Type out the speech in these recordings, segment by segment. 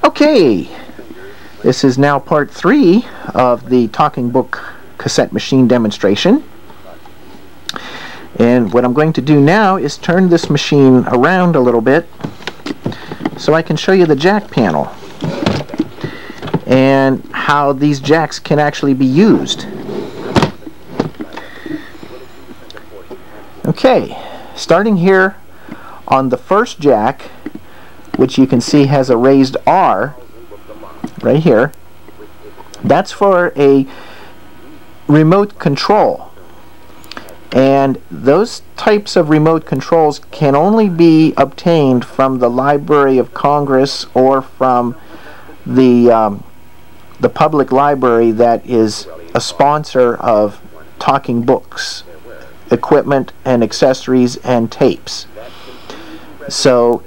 Okay, this is now part 3 of the talking book cassette machine demonstration. And what I'm going to do now is turn this machine around a little bit so I can show you the jack panel and how these jacks can actually be used. Okay, starting here on the first jack, which you can see has a raised R right here. That's for a remote control, and those types of remote controls can only be obtained from the Library of Congress or from the public library that is a sponsor of talking books equipment and accessories and tapes. So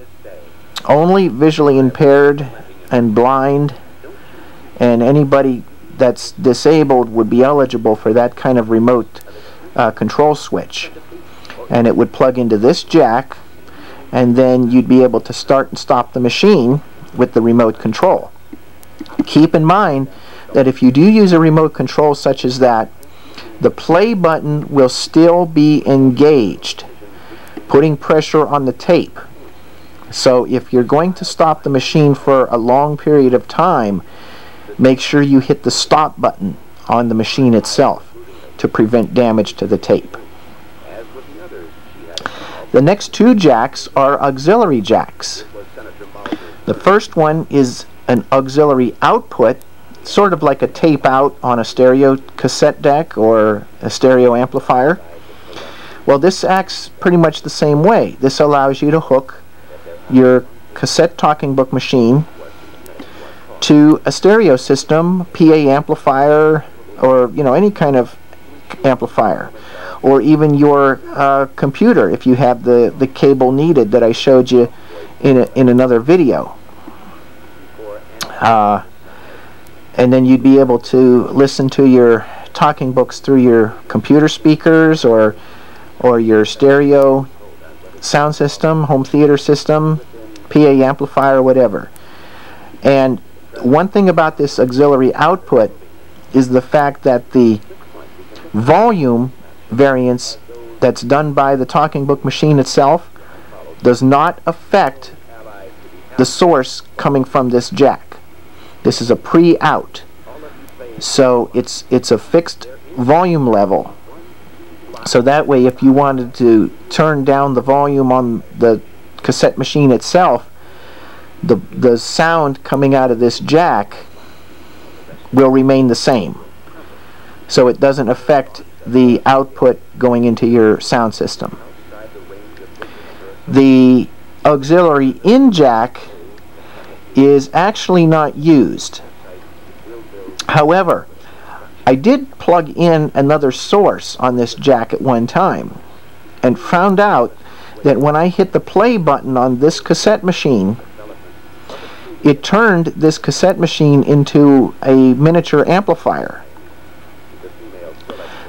only visually impaired and blind and anybody that's disabled would be eligible for that kind of remote control switch. And it would plug into this jack, and then you'd be able to start and stop the machine with the remote control. Keep in mind that if you do use a remote control such as that, the play button will still be engaged, putting pressure on the tape. So if you're going to stop the machine for a long period of time, make sure you hit the stop button on the machine itself to prevent damage to the tape. The next two jacks are auxiliary jacks. The first one is an auxiliary output, sort of like a tape out on a stereo cassette deck or a stereo amplifier. Well, this acts pretty much the same way. This allows you to hook your cassette talking book machine to a stereo system, PA amplifier, or any kind of amplifier, or even your computer if you have the cable needed that I showed you in another video. And then you'd be able to listen to your talking books through your computer speakers or your stereo sound system, home theater system, PA amplifier, whatever. And one thing about this auxiliary output is the fact that the volume variance that's done by the talking book machine itself does not affect the source coming from this jack. This is a pre-out, so it's a fixed volume level. So that way, if you wanted to turn down the volume on the cassette machine itself, the sound coming out of this jack will remain the same. So it doesn't affect the output going into your sound system. The auxiliary in jack is actually not used. However, I did plug in another source on this jack at one time and found out that when I hit the play button on this cassette machine, it turned this cassette machine into a miniature amplifier.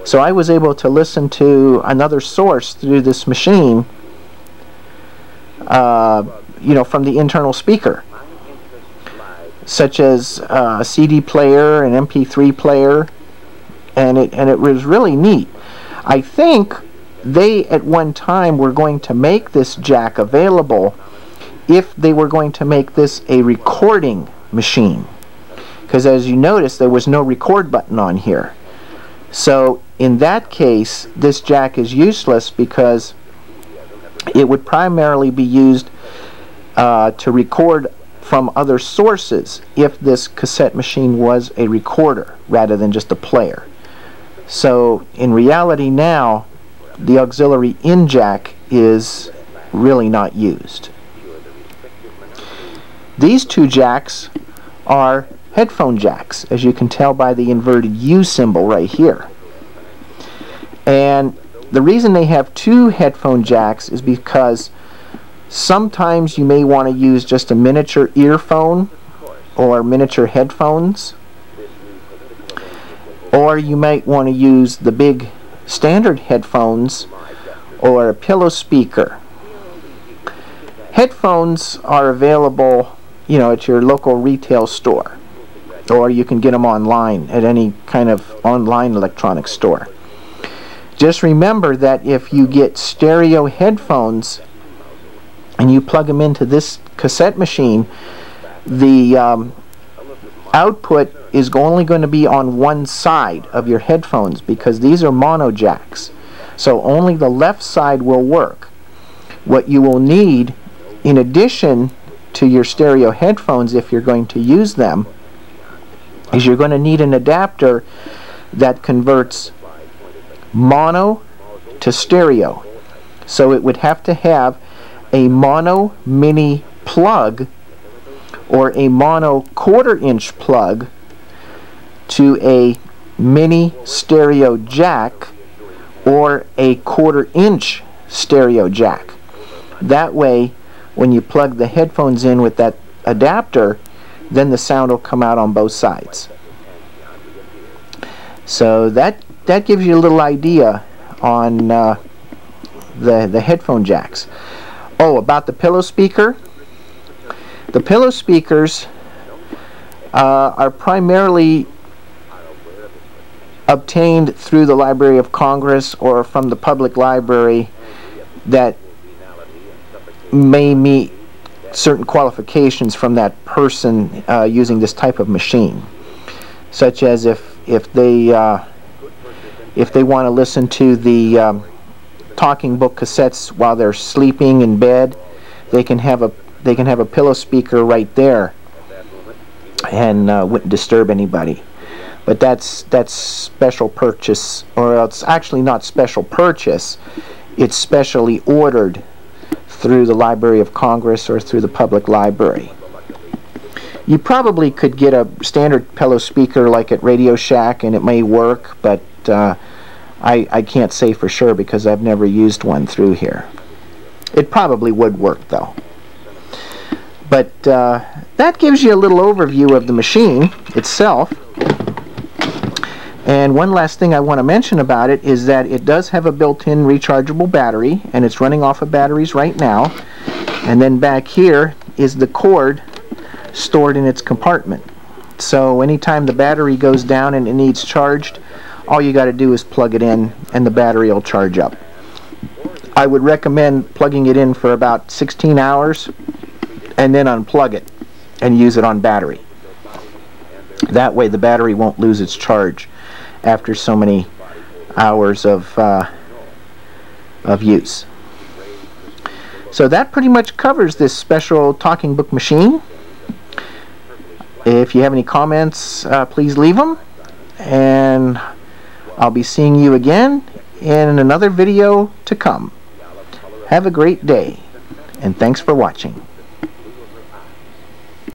So I was able to listen to another source through this machine, from the internal speaker, such as a CD player, an MP3 player, and it was really neat. I think they at one time were going to make this jack available if they were going to make this a recording machine, because as you notice there was no record button on here. So in that case this jack is useless, because it would primarily be used to record from other sources if this cassette machine was a recorder rather than just a player. So in reality now the auxiliary in jack is really not used. These two jacks are headphone jacks, as you can tell by the inverted U symbol right here. And the reason they have two headphone jacks is because sometimes you may want to use just a miniature earphone or miniature headphones, or you might want to use the big standard headphones or a pillow speaker. Headphones are available, you know, at your local retail store, or you can get them online at any kind of online electronics store. Just remember that if you get stereo headphones and you plug them into this cassette machine, the output is only going to be on one side of your headphones, because these are mono jacks. So only the left side will work. What you will need, in addition to your stereo headphones, if you're going to use them, is you're going to need an adapter that converts mono to stereo. So it would have to have a mono mini plug or a mono 1/4 inch plug to a mini stereo jack or a 1/4 inch stereo jack. That way, when you plug the headphones in with that adapter, then the sound will come out on both sides. So that gives you a little idea on the headphone jacks. Oh, about the pillow speaker. The pillow speakers are primarily obtained through the Library of Congress or from the public library that may meet certain qualifications from that person using this type of machine, such as if they want to listen to the talking book cassettes while they're sleeping in bed, they can have a pillow speaker right there and wouldn't disturb anybody. But that's special purchase, or it's actually not special purchase, it's specially ordered through the Library of Congress or through the public library. You probably could get a standard pillow speaker like at Radio Shack and it may work, but I can't say for sure because I've never used one through here. It probably would work though. But that gives you a little overview of the machine itself. And one last thing I want to mention about it is that it does have a built-in rechargeable battery, and it's running off of batteries right now. And then back here is the cord stored in its compartment. So anytime the battery goes down and it needs charged, all you got to do is plug it in and the battery will charge up. I would recommend plugging it in for about 16 hours and then unplug it and use it on battery. That way the battery won't lose its charge after so many hours of use. So that pretty much covers this special talking book machine. If you have any comments, please leave them, and I'll be seeing you again in another video to come. Have a great day, and thanks for watching.